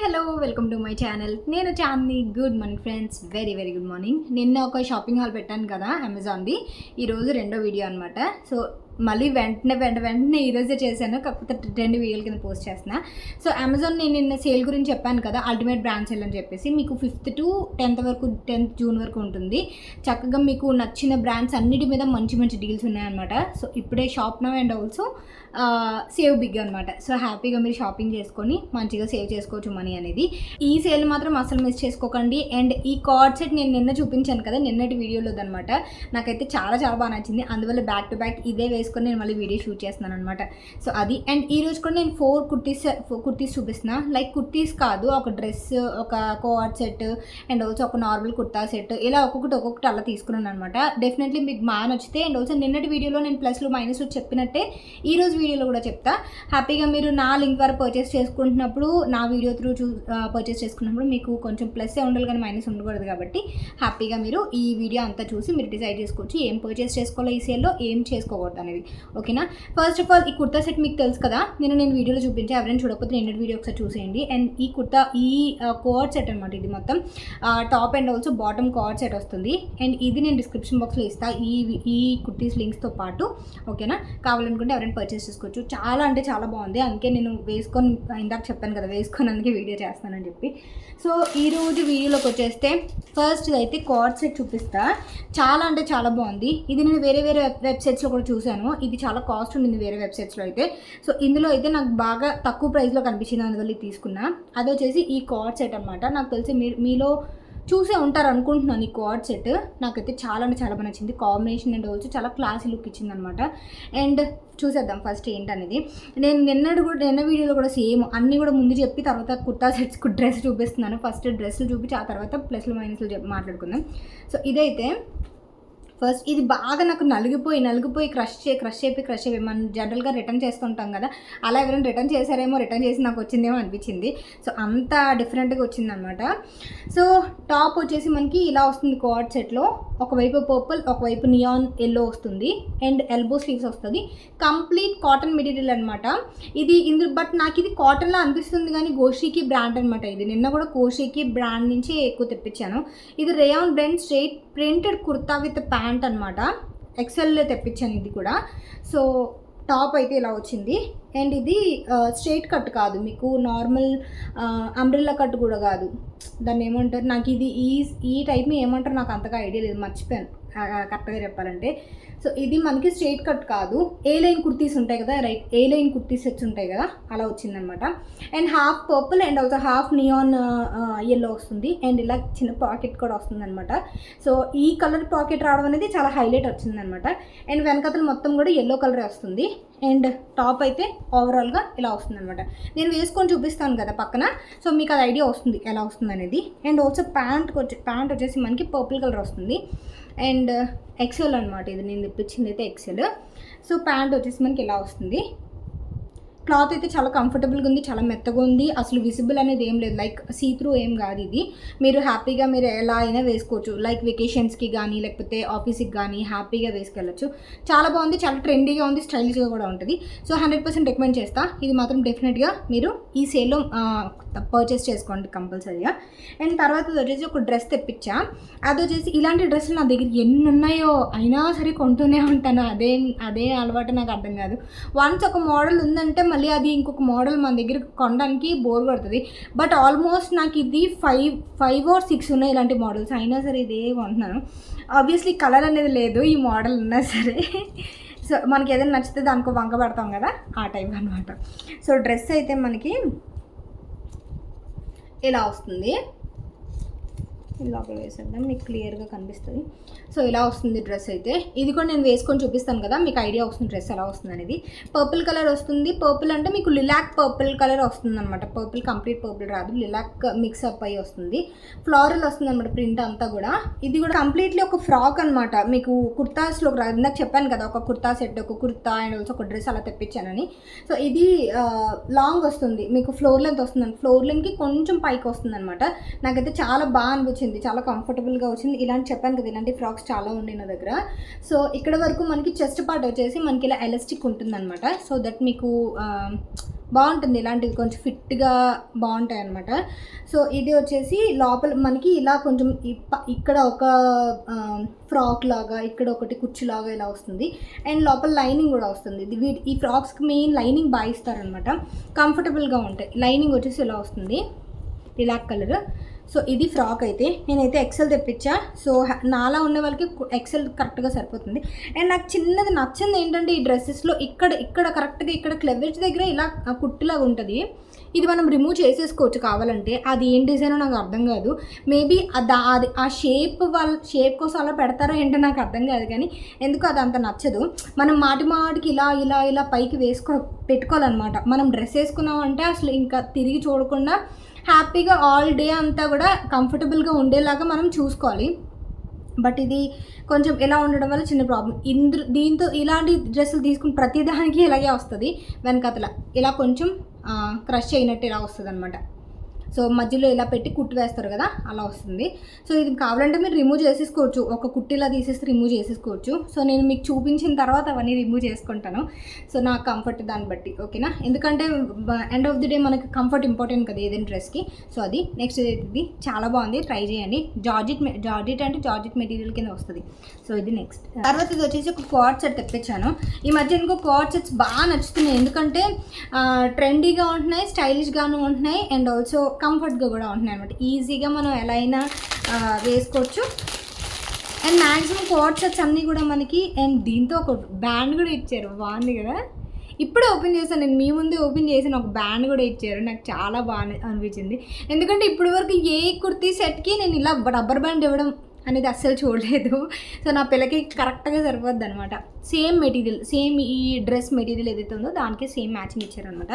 Hello welcome to my channel. నేను Chandini. Good morning friends, very good morning. నిన్న ఒక shopping hall పెట్టాను కదా అమెజాన్ది, ఈరోజు రెండో వీడియో అనమాట. సో మళ్ళీ వెంటనే ఈరోజే చేశాను, కాకపోతే 2 వీడియోల కింద పోస్ట్ చేస్తున్నా. సో అమెజాన్ నేను నిన్న సేల్ గురించి చెప్పాను కదా, అల్టిమేట్ బ్రాండ్ సేల్ అని చెప్పేసి. మీకు 5th to 10th జూన్ వరకు ఉంటుంది. చక్కగా మీకు నచ్చిన బ్రాండ్స్ అన్నిటి మీద మంచి డీల్స్ ఉన్నాయన్నమాట. సో ఇప్పుడే shop now and also save big అనమాట. సో హ్యాపీగా మీరు షాపింగ్ చేసుకొని మంచిగా సేవ్ చేసుకోవచ్చు మనీ అనేది. ఈ సేల్ మాత్రం అసలు మిస్ చేసుకోకండి. అండ్ ఈ కార్డ్ సెట్ నేను నిన్న చూపించాను కదా, నిన్నటి వీడియోలోదనమాట. నాకైతే చాలా బాగా నచ్చింది. అందువల్ల బ్యాక్ టు బ్యాక్ ఇదే వేసుకొని నేను మళ్ళీ వీడియో షూట్ చేస్తున్నాను అనమాట. సో అది. అండ్ ఈ రోజు కూడా నేను 4 కుర్తీస్ చూపిస్తున్నా. లైక్ కుర్తీస్ కాదు, ఒక డ్రెస్, ఒక కార్డ్ సెట్ అండ్ ఆల్సో ఒక నార్మల్ కుర్తా సెట్, ఇలా ఒక్కొక్కటి అలా తీసుకున్నాను అనమాట. డెఫినెట్లీ మీకు బాగా నచ్చితే. అండ్ ఆల్సో నిన్నటి వీడియోలో నేను ప్లస్లు మైనస్లు చెప్పినట్టే ఈ రోజు వీడియోలో కూడా చెప్తా. హ్యాపీగా మీరు నా లింక్ ద్వారా పర్చేస్ చేసుకుంటున్నప్పుడు, నా వీడియో త్రూ పర్చేస్ చేసుకున్నప్పుడు మీకు కొంచెం ప్లస్ ఉండాలి కానీ మైనస్ ఉండకూడదు. కాబట్టి హ్యాపీగా మీరు ఈ వీడియో అంతా చూసి మీరు డిసైడ్ చేసుకోవచ్చు ఏం పర్చేస్ చేసుకోవాలో ఈ సేల్లో, ఏం చేసుకోకూడదు అనేది. ఓకేనా? ఫస్ట్ ఆఫ్ ఆల్ ఈ కుర్తా సెట్ మీకు తెలుసు కదా, నేను వీడియోలో చూపించి ఎవరైనా చూడకపోతే నిన్నటి వీడియో ఒకసారి చూసేయండి. అండ్ ఈ కోడ్ సెట్ అనమాట. ఇది మొత్తం top and also bottom code set వస్తుంది. అండ్ ఇది నేను డిస్క్రిప్షన్ బాక్స్లో ఇస్తాను ఈ కుర్తీస్ లింక్స్తో పాటు. ఓకేనా? కావాలనుకుంటే ఎవరైనా పర్చేస్ చేసుకోవచ్చు. చాలా అంటే చాలా బాగుంది. అందుకే నేను వేసుకొని, ఇందాక చెప్పాను కదా వేసుకొని, అందుకే వీడియో చేస్తానని చెప్పి. సో ఈరోజు వీడియోలోకి వచ్చేస్తే ఫస్ట్ అయితే కార్డ్ సెట్ చూపిస్తా. చాలా అంటే చాలా బాగుంది. ఇది నేను వేరే వెబ్సైట్స్లో కూడా చూశాను. ఇది చాలా కాస్ట్ ఉండింది వేరే వెబ్సైట్స్లో అయితే. సో ఇందులో అయితే నాకు బాగా తక్కువ ప్రైస్లో కనిపించింది, అందువల్ల తీసుకున్నా. అది వచ్చేసి ఈ కార్డ్ సెట్ అనమాట. నాకు తెలిసి మీలో చూసే ఉంటారు అనుకుంటున్నాను. ఈ కార్డ్ సెట్ నాకైతే చాలా అంటే చాలా బాగా నచ్చింది. కాంబినేషన్ అండ్ ఆల్సో చాలా క్లాసీ లుక్ ఇచ్చింది అనమాట. అండ్ చూసేద్దాం ఫస్ట్ ఏంటనేది. నేను నిన్న వీడియోలో కూడా సేమ్ అన్నీ కూడా ముందు చెప్పి తర్వాత కుర్తా సెట్స్ డ్రెస్ చూపిస్తున్నాను. ఫస్ట్ డ్రెస్సులు చూపించి ఆ తర్వాత ప్లస్లు మైనస్లు మాట్లాడుకుందాం. సో ఇదైతే ఫస్ట్ ఇది బాగా నాకు నలిగిపోయి క్రష్ అయిపోయి మనం జనరల్గా రిటర్న్ చేస్తుంటాం కదా, అలా ఎవరైనా రిటర్న్ చేశారేమో, రిటర్న్ చేసి నాకు వచ్చిందేమో అనిపించింది. సో అంత డిఫరెంట్గా వచ్చిందనమాట. సో టాప్ వచ్చేసి మనకి ఇలా వస్తుంది కార్డ్ సెట్లో. ఒకవైపు పర్పుల్, ఒకవైపు నియాన్ ఎల్లో వస్తుంది. అండ్ ఎల్బో స్లీవ్స్ వస్తుంది. కంప్లీట్ కాటన్ మెటీరియల్ అనమాట ఇది. బట్ నాకు ఇది కాటన్లో అనిపిస్తుంది కానీ గోషికి బ్రాండ్ అనమాట. ఇది నిన్న కూడా గోషికి బ్రాండ్ నుంచి ఎక్కువ తెప్పించాను. ఇది rayon brand straight printed kurta with pant అనమాట. ఎక్సెల్లో తెప్పించాను ఇది కూడా. సో టాప్ అయితే ఇలా వచ్చింది. అండ్ ఇది స్ట్రైట్ కట్ కాదు, మీకు నార్మల్ అంబ్రెల్లా కట్ కూడా కాదు. దాన్ని ఏమంటారు, నాకు ఇది ఈ టైప్ని ఏమంటారు నాకు అంతగా ఐడియా లేదు, మర్చిపోయాను కరెక్ట్గా చెప్పాలంటే. సో ఇది మనకి స్ట్రైట్ కట్ కాదు. ఏ లైన్ కుర్తీస్ ఉంటాయి కదా, రైట్, ఏ లైన్ కుర్తీ సెట్స్ ఉంటాయి కదా, అలా వచ్చిందనమాట. And half purple and also half neon yellow వస్తుంది. అండ్ ఇలా చిన్న పాకెట్ కూడా వస్తుంది అనమాట. సో ఈ కలర్ పాకెట్ రావడం అనేది చాలా హైలైట్ వచ్చిందనమాట. అండ్ వెనకతలు మొత్తం కూడా ఎల్లో కలరే వస్తుంది. అండ్ టాప్ అయితే ఓవరాల్గా ఇలా వస్తుంది అనమాట. నేను వేసుకొని చూపిస్తాను కదా పక్కన, సో మీకు అది ఐడియా వస్తుంది ఎలా వస్తుంది అనేది. అండ్ ఆల్సో ప్యాంట్ వచ్చేసి మనకి పర్పుల్ కలర్ వస్తుంది. అండ్ ఎక్సెల్ అనమాట. ఇది నేను తెప్పించింది అయితే ఎక్సెల్. సో ప్యాంట్ వచ్చేసి మనకి ఇలా వస్తుంది. క్లాత్ అయితే చాలా కంఫర్టబుల్గా ఉంది, చాలా మెత్తగా ఉంది. అసలు విజిబుల్ అనేది ఏం లేదు, లైక్ సీ త్రూ ఏం కాదు ఇది. మీరు హ్యాపీగా మీరు ఎలా అయినా వేసుకోవచ్చు. లైక్ వెకేషన్స్కి కానీ లేకపోతే ఆఫీస్కి కానీ హ్యాపీగా వేసుకెళ్ళచ్చు. చాలా బాగుంది, చాలా ట్రెండీగా ఉంది, స్టైలిష్గా కూడా ఉంటుంది. సో 100% రికమెండ్ చేస్తా. ఇది మాత్రం డెఫినెట్గా మీరు ఈ సేల్లో పర్చేస్ చేసుకోండి కంపల్సరీగా. అండ్ తర్వాత వచ్చేసి ఒక డ్రెస్ తెప్పించా. అది వచ్చేసి ఇలాంటి డ్రెస్సులు నా దగ్గర ఎన్ని ఉన్నాయో అయినా సరే కొంటూనే ఉంటాను. అదే అలవాటు, నాకు అర్థం కాదు. వన్స్ ఒక మోడల్ ఉందంటే మళ్ళీ అది ఇంకొక మోడల్ మన దగ్గర కొనడానికి బోర్ పడుతుంది. బట్ ఆల్మోస్ట్ నాకు ఇది 5 or 6 ఉన్నాయి ఇలాంటి మోడల్స్. అయినా సరే ఇదే కొంటున్నాను. ఆబ్వియస్లీ కలర్ అనేది లేదు ఈ మోడల్ ఉన్నా సరే. సో మనకి ఏదైనా నచ్చితే దానికి వంక పడతాం కదా, ఆ టైప్ అనమాట. సో డ్రెస్ అయితే మనకి ఇలా వస్తుంది. లోపల వేసేద్దాం, మీకు క్లియర్గా కనిపిస్తుంది. సో ఇలా వస్తుంది డ్రెస్ అయితే. ఇది కూడా నేను వేసుకొని చూపిస్తాను కదా, మీకు ఐడియా వస్తుంది డ్రెస్ ఎలా వస్తుంది అనేది. పర్పుల్ కలర్ వస్తుంది. పర్పుల్ అంటే మీకు లిలాక్ పర్పుల్ కలర్ వస్తుంది అనమాట. పర్పుల్ కంప్లీట్ పర్పుల్ రాదు, లిలాక్ మిక్సప్ అయ్యి వస్తుంది. ఫ్లోరల్ వస్తుంది అనమాట ప్రింట్ అంతా కూడా. ఇది కూడా కంప్లీట్లీ ఒక ఫ్రాక్ అనమాట. మీకు కుర్తాస్లో రాదు. ఇందాక చెప్పాను కదా, ఒక కుర్తా సెట్, ఒక కుర్తా అండ్ ఆల్సో ఒక డ్రెస్ అలా తెప్పించానని. సో ఇది లాంగ్ వస్తుంది, మీకు ఫ్లోర్ లెంత్ వస్తుంది. ఫ్లోర్ లెంత్కి కొంచెం పైకి వస్తుంది అనమాట. నాకైతే చాలా బాగా అనిపించింది, చాలా కంఫర్టబుల్గా వచ్చింది. ఇలాంటి చెప్పాను కదా, ఇలాంటి ఫ్రాక్స్ చాలా ఉన్నాయి నా దగ్గర. సో ఇక్కడ వరకు మనకి చెస్ట్ పార్ట్ వచ్చేసి మనకి ఇలా ఎలాస్టిక్ ఉంటుంది అనమాట. సో దట్ మీకు బాగుంటుంది. ఇలాంటివి కొంచెం ఫిట్గా బాగుంటాయి అన్నమాట. సో ఇది వచ్చేసి లోపల మనకి ఇలా కొంచెం ఇక్కడ ఒక ఫ్రాక్ లాగా, ఇక్కడ ఒకటి కుచ్చులాగా ఇలా వస్తుంది. అండ్ లోపల లైనింగ్ కూడా వస్తుంది. ఈ ఫ్రాక్స్కి మెయిన్ లైనింగ్ బాగా ఇస్తారనమాట, కంఫర్టబుల్గా ఉంటాయి. లైనింగ్ వచ్చేసి ఇలా వస్తుంది, ఇలా కలర్. సో ఇది ఫ్రాక్ అయితే నేనైతే ఎక్సెల్ తెప్పించా. సో నాలా ఉన్న వాళ్ళకి ఎక్సెల్ కరెక్ట్గా సరిపోతుంది. అండ్ నాకు చిన్నది నచ్చింది ఏంటంటే ఈ డ్రెస్సెస్లో ఇక్కడ కరెక్ట్గా ఇక్కడ క్లెవేజ్ దగ్గర ఇలా కుట్టులాగా ఉంటుంది. ఇది మనం రిమూవ్ చేసేసుకోవచ్చు కావాలంటే. అది ఏం డిజైనో నాకు అర్థం కాదు. మేబీ అది ఆ షేప్ కోసం అలా పెడతారో ఏంటో నాకు అర్థం కాదు, కానీ ఎందుకు అది అంత నచ్చదు. మనం మాటికి ఇలా పైకి పెట్టుకోవాలన్నమాట. మనం డ్రెస్ వేసుకున్నామంటే అసలు ఇంకా తిరిగి చూడకుండా హ్యాపీగా ఆల్ డే అంతా కూడా కంఫర్టబుల్గా ఉండేలాగా మనం చూసుకోవాలి. బట్ ఇది కొంచెం ఎలా ఉండడం వల్ల చిన్న ప్రాబ్లం. దీంతో ఇలాంటి డ్రెస్సులు తీసుకుని ప్రతిదానికి ఇలాగే వస్తుంది. వెనకతల ఇలా కొంచెం క్రష్ అయినట్టు ఇలా వస్తుంది అనమాట. సో మధ్యలో ఇలా పెట్టి కుట్టు వేస్తారు కదా, అలా వస్తుంది. సో ఇది కావాలంటే మీరు రిమూవ్ చేసేసుకోవచ్చు, ఒక కుట్టిలా తీసేసి రిమూవ్ చేసేసుకోవచ్చు. సో నేను మీకు చూపించిన తర్వాత అవన్నీ రిమూవ్ చేసుకుంటాను. సో నా కంఫర్ట్ దాన్ని బట్టి, ఓకేనా? ఎందుకంటే ఎండ్ ఆఫ్ ది డే మనకి కంఫర్ట్ ఇంపార్టెంట్ కదా ఏదైనా డ్రెస్కి. సో అది నెక్స్ట్ ఇది చాలా బాగుంది, ట్రై చేయండి. జార్జెట్ అంటే జార్జెట్ మెటీరియల్ కింద వస్తుంది. సో ఇది నెక్స్ట్. తర్వాత ఇది వచ్చేసి ఒక కార్డ్ సెట్ తెప్పించాను. ఈ మధ్య ఇంకో కార్డ్ సెట్స్ బాగా నచ్చుతున్నాయి, ఎందుకంటే ట్రెండీగా ఉంటున్నాయి, స్టైలిష్గాను ఉంటున్నాయి, అండ్ ఆల్సో కంఫర్ట్గా కూడా ఉంటున్నాయి అనమాట. ఈజీగా మనం ఎలా అయినా వేసుకోవచ్చు. అండ్ మ్యాక్సిమం కోట్ సెట్స్ అన్నీ కూడా మనకి, అండ్ దీంతో ఒక బ్యాండ్ కూడా ఇచ్చారు, బాగుంది కదా. ఇప్పుడే ఓపెన్ చేశాను నేను, మీ ముందే ఓపెన్ చేసిన ఒక బ్యాండ్ కూడా ఇచ్చారు. నాకు చాలా బాగా అనిపించింది, ఎందుకంటే ఇప్పటి వరకు ఏ కుర్తీ సెట్కి నేను ఇలా రబ్బర్ బ్యాండ్ ఇవ్వడం అనేది అస్సలు చూడలేదు. సో నా పిల్లకి కరెక్ట్గా సరిపోద్ది అనమాట. సేమ్ మెటీరియల్, సేమ్ ఈ డ్రెస్ మెటీరియల్ ఏదైతే ఉందో దానికి సేమ్ మ్యాచింగ్ ఇచ్చారనమాట.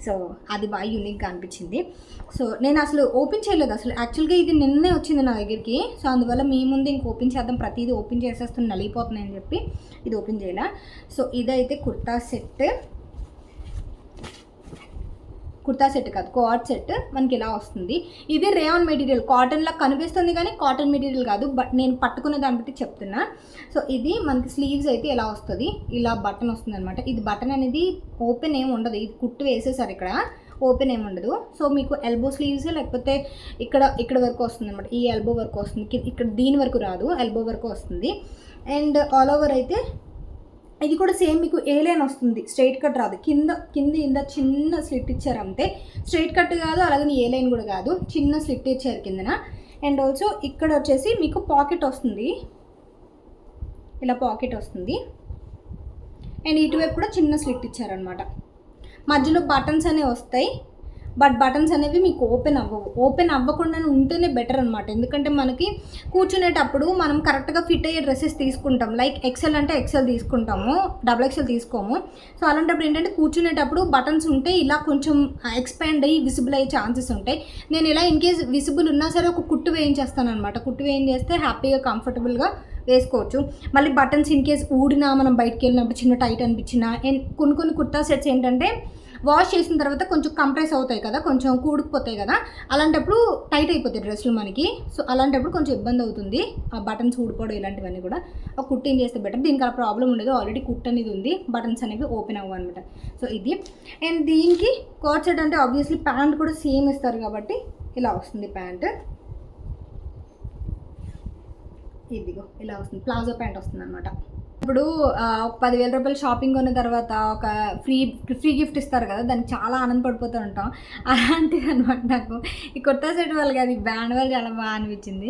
సో అది బాగా యూనిక్గా అనిపించింది. సో నేను అసలు ఓపెన్ చేయలేదు అసలు, యాక్చువల్గా ఇది నిన్నే వచ్చింది నా దగ్గరికి. సో అందువల్ల మీ ముందు ఇంక ఓపెన్ చేద్దాం, ప్రతిదీ ఓపెన్ చేసేస్తాను నలిగిపోతున్నాయని చెప్పి ఇది ఓపెన్ చేయాల. సో ఇదైతే కుర్తా సెట్ కాదు, కోట్ సెట్ మనకి ఇలా వస్తుంది. ఇది రేయాన్ మెటీరియల్, కాటన్లా కనిపిస్తుంది కానీ కాటన్ మెటీరియల్ కాదు, బట్ నేను పట్టుకునే దాన్ని బట్టి చెప్తున్నా. సో ఇది మనకి స్లీవ్స్ అయితే ఇలా వస్తుంది, ఇలా బటన్ వస్తుంది అనమాట. ఇది బటన్ అనేది ఓపెన్ ఏమి ఉండదు, ఇది కుట్టు వేసేసారు, ఇక్కడ ఓపెన్ ఏమి ఉండదు. సో మీకు ఎల్బో స్లీవ్స్ లేకపోతే ఇక్కడ వరకు వస్తుంది అనమాట. ఈ ఎల్బో వరకు వస్తుంది, ఇక్కడ దీని వరకు రాదు, ఎల్బో వరకు వస్తుంది. అండ్ ఆల్ ఓవర్ అయితే ఇది కూడా సేమ్ మీకు ఏ లైన్ వస్తుంది, స్ట్రైట్ కట్ రాదు. కింద చిన్న స్లిట్ ఇచ్చారు అంతే, స్ట్రైట్ కట్ కాదు, అలాగే ఏ లైన్ కూడా కాదు, చిన్న స్లిట్ ఇచ్చారు కిందన. అండ్ ఆల్సో ఇక్కడ వచ్చేసి మీకు పాకెట్ వస్తుంది, ఇలా పాకెట్ వస్తుంది. అండ్ ఇటువైపు కూడా చిన్న స్లిట్ ఇచ్చారనమాట. మధ్యలో బటన్స్ అనేవి వస్తాయి, బట్ బటన్స్ అనేవి మీకు ఓపెన్ అవ్వకుండా ఉంటేనే బెటర్ అనమాట. ఎందుకంటే మనకి కూర్చునేటప్పుడు మనం కరెక్ట్గా ఫిట్ అయ్యే డ్రెస్సెస్ తీసుకుంటాం. లైక్ ఎక్సెల్ అంటే ఎక్సెల్ తీసుకుంటాము, డబుల్ ఎక్సెల్ తీసుకోము. సో అలాంటప్పుడు ఏంటంటే కూర్చునేటప్పుడు బటన్స్ ఉంటే ఇలా కొంచెం ఎక్స్పాండ్ అయ్యి విజిబుల్ అయ్యే ఛాన్సెస్ ఉంటాయి. నేను ఇలా ఇన్ కేస్ విజిబుల్ ఉన్నా సరే ఒక కుట్టు వేయించేస్తాను అనమాట. కుట్టు వేయించేస్తే హ్యాపీగా కంఫర్టబుల్గా వేసుకోవచ్చు. మళ్ళీ బటన్స్ ఇన్ కేస్ ఊడినా, మనం బయటకు వెళ్ళినప్పుడు చిన్న టైట్ అనిపించినా. అండ్ కొన్ని కుర్తా సెట్స్ ఏంటంటే వాష్ చేసిన తర్వాత కొంచెం కంప్రెస్ అవుతాయి కదా, కొంచెం కూడుకుపోతాయి కదా, అలాంటప్పుడు టైట్ అయిపోతాయి డ్రెస్సులు మనకి. సో అలాంటప్పుడు కొంచెం ఇబ్బంది అవుతుంది, ఆ బటన్స్ ఊడిపోవడం ఇలాంటివన్నీ కూడా. ఒక కుట్టు ఏం చేస్తే బెటర్, దీనికి అలా ప్రాబ్లం ఉండదు, ఆల్రెడీ కుట్ అనేది ఉంది, బటన్స్ అనేవి ఓపెన్ అవ్వ అనమాట. సో ఇది. అండ్ దీనికి కోట్ సెట్ అంటే ఆబ్వియస్లీ ప్యాంట్ కూడా సేమ్ ఇస్తారు కాబట్టి ఇలా వస్తుంది ప్యాంట్. ఇదిగో ఇలా వస్తుంది, ప్లాజో ప్యాంట్ వస్తుంది అనమాట. ఇప్పుడు ఒక 10,000 రూపాయలు షాపింగ్ కొన్న తర్వాత ఒక ఫ్రీ గిఫ్ట్ ఇస్తారు కదా, దానికి చాలా ఆనందపడిపోతూ ఉంటాం. అలాంటిది అనమాట నాకు ఈ కుర్తా సెట్ వాళ్ళకి అది బ్యాండ్ వాళ్ళు చాలా బాగా అనిపించింది.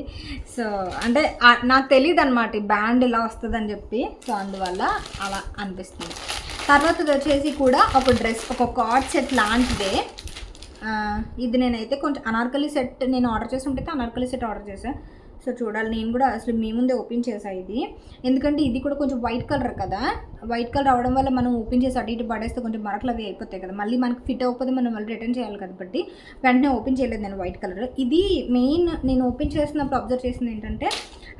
సో అంటే నాకు తెలియదు అనమాట ఈ బ్యాండ్ ఇలా వస్తుందని చెప్పి, సో అందువల్ల అలా అనిపిస్తుంది. తర్వాత వచ్చేసి కూడా ఒక డ్రెస్, ఒక కార్డ్ సెట్ లాంటిదే. ఇది నేనైతే కొంచెం అనార్కలి సెట్ నేను ఆర్డర్ చేసినట్టయితే అనార్కలి సెట్ ఆర్డర్ చేశాను. సో చూడాలి, నేను కూడా అసలు మీ ముందే ఓపెన్ చేసాను ఇది, ఎందుకంటే ఇది కూడా కొంచెం వైట్ కలర్ కదా, వైట్ కలర్ అవడం వల్ల మనం ఓపెన్ చేసి అటు ఇటు పడేస్తే కొంచెం మరకలు అవి అయిపోతాయి కదా, మళ్ళీ మనకి ఫిట్ అవ్వకపోతే మనం మళ్ళీ రిటర్న్ చేయాలి కాబట్టి వెంటనే ఓపెన్ చేయలేదు నేను వైట్ కలర్. ఇది మెయిన్ నేను ఓపెన్ చేసినప్పుడు అబ్జర్వ్ చేసింది ఏంటంటే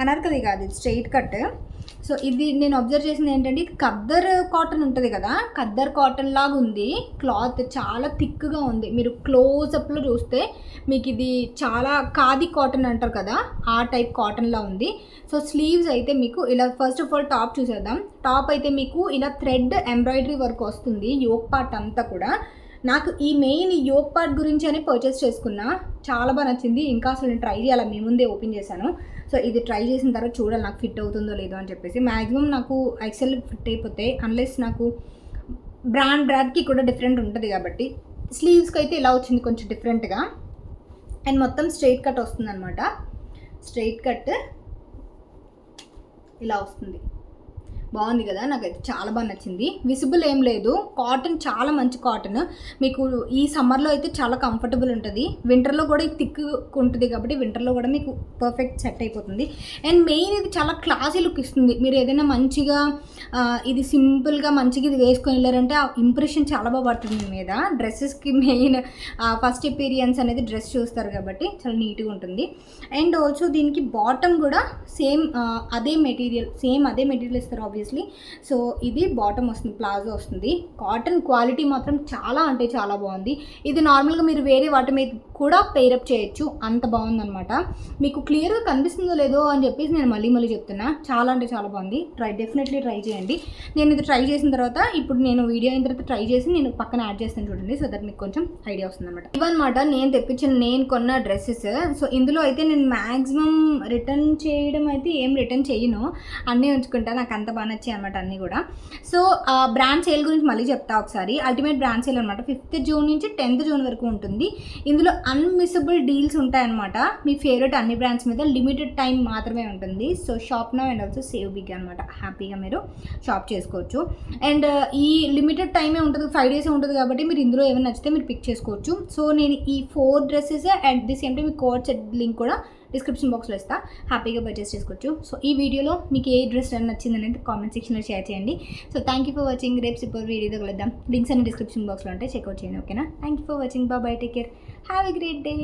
అనార్కలి కాదు, ఇది స్ట్రైట్ కట్. సో ఇది నేను అబ్జర్వ్ చేసింది ఏంటంటే ఇది ఖద్దర్ కాటన్ ఉంటుంది కదా, ఖద్దర్ కాటన్ లాగా ఉంది, క్లాత్ చాలా థిక్గా ఉంది. మీరు క్లోజప్లో చూస్తే మీకు ఇది చాలా ఖాదీ కాటన్ అంటారు కదా, ఆ టైప్ కాటన్లా ఉంది. సో స్లీవ్స్ అయితే మీకు ఇలా, ఫస్ట్ ఆఫ్ ఆల్ టాప్ చూసేద్దాం. టాప్ అయితే మీకు ఇలా థ్రెడ్ ఎంబ్రాయిడరీ వర్క్ వస్తుంది యోక్ పార్ట్ అంతా కూడా. నాకు ఈ మెయిన్ యోక్ పార్ట్ గురించి అని పర్చేస్ చేసుకున్నా, చాలా బాగా నచ్చింది. ఇంకా అసలు నేను ట్రై చేయాలి, మీ ముందే ఓపెన్ చేశాను. సో ఇది ట్రై చేసిన తర్వాత చూడాలి నాకు ఫిట్ అవుతుందో లేదో అని చెప్పేసి. మ్యాక్సిమం నాకు ఎక్సెల్ ఫిట్ అయిపోతాయి, అన్లెస్ నాకు బ్రాండ్కి కూడా డిఫరెంట్ ఉంటుంది కాబట్టి. స్లీవ్స్కి అయితే ఇలా వచ్చింది కొంచెం డిఫరెంట్గా, అండ్ మొత్తం స్ట్రైట్ కట్ వస్తుంది అనమాట. స్ట్రైట్ కట్ ఇలా వస్తుంది, బాగుంది కదా, నాకైతే చాలా బాగా నచ్చింది. విజిబుల్ ఏం లేదు, కాటన్ చాలా మంచి కాటన్. మీకు ఈ సమ్మర్లో అయితే చాలా కంఫర్టబుల్ ఉంటుంది, వింటర్లో కూడా ఇది థిక్ ఉంటుంది కాబట్టి వింటర్లో కూడా మీకు పర్ఫెక్ట్ సెట్ అయిపోతుంది. అండ్ మెయిన్ ఇది చాలా క్లాసీ లుక్ ఇస్తుంది. మీరు ఏదైనా మంచిగా ఇది సింపుల్గా మంచిగా ఇది వేసుకొని వెళ్ళారంటే ఆ ఇంప్రెషన్ చాలా బాగా పడుతుంది మీ మీద. డ్రెస్సెస్కి మెయిన్ ఫస్ట్ ఎపీరియన్స్ అనేది డ్రెస్ చూస్తారు కాబట్టి చాలా నీట్గా ఉంటుంది. అండ్ ఆల్సో దీనికి బాటమ్ కూడా సేమ్ అదే మెటీరియల్ ఇస్తారు ఆబ్వియస్లీ. సో ఇది బాటమ్ వస్తుంది, ప్లాజో వస్తుంది. కాటన్ క్వాలిటీ మాత్రం చాలా అంటే చాలా బాగుంది. ఇది నార్మల్గా మీరు వేరే వాటి మీద కూడా పేరప్ చేయొచ్చు, అంత బాగుందనమాట. మీకు క్లియర్గా కనిపిస్తుందో లేదో అని చెప్పేసి నేను మళ్ళీ చెప్తున్నా, చాలా అంటే చాలా బాగుంది. డెఫినెట్లీ ట్రై చేయండి. నేను ఇది ట్రై చేసిన తర్వాత ఇప్పుడు నేను వీడియో అయిన తర్వాత ట్రై చేసి నేను పక్కన యాడ్ చేస్తాను చూడండి, సో దట్ మీకు కొంచెం ఐడియా వస్తుంది అనమాట. ఇవన్నమాట నేను కొన్న డ్రెస్సెస్. సో ఇందులో అయితే నేను మ్యాక్సిమం రిటర్న్ చేయడం అయితే ఏం రిటర్న్ చేయను, అన్నీ ఉంచుకుంటా, నాకు అంత బాగా నచ్చాయి అనమాట అన్నీ కూడా. సో బ్రాండ్ సేల్ గురించి మళ్ళీ చెప్తా ఒకసారి. అల్టిమేట్ బ్రాండ్ సేల్ అనమాట 5th జూన్ నుంచి 10th జూన్ వరకు ఉంటుంది. ఇందులో అన్మిసబుల్ డీల్స్ ఉంటాయన్నమాట. మీ ఫేవరెట్ అన్ని బ్రాండ్స్ మీద లిమిటెడ్ టైం మాత్రమే ఉంటుంది. So shop now and also save big అనమాట, హ్యాపీగా మీరు షాప్ చేసుకోవచ్చు. అండ్ ఈ లిమిటెడ్ టైమే ఉంటుంది, 5 days ఉంటుంది కాబట్టి మీరు ఇందులో ఏమైనా నచ్చితే మీరు పిక్ చేసుకోవచ్చు. సో నేను ఈ 4 dresses at the same time me code set link కూడా డిస్క్రిప్షన్ బాక్స్లో ఇస్తా, హ్యాపీగా పర్చేస్ చేసుకోవచ్చు. సో ఈ వీడియోలో మీకు ఏ డ్రెస్ నచ్చింది అనేది కామెంట్ సెక్షన్లో షేర్ చేయండి. So thank you for watching. రేపు సూపర్ వీడియోతో కలుద్దాం. లింక్స్ అన్ని డిస్క్రిప్షన్ బాక్స్లో ఉంటే చెక్అవుట్ చేయండి, ఓకేనా? Thank you for watching. Bye, take care, have a great day.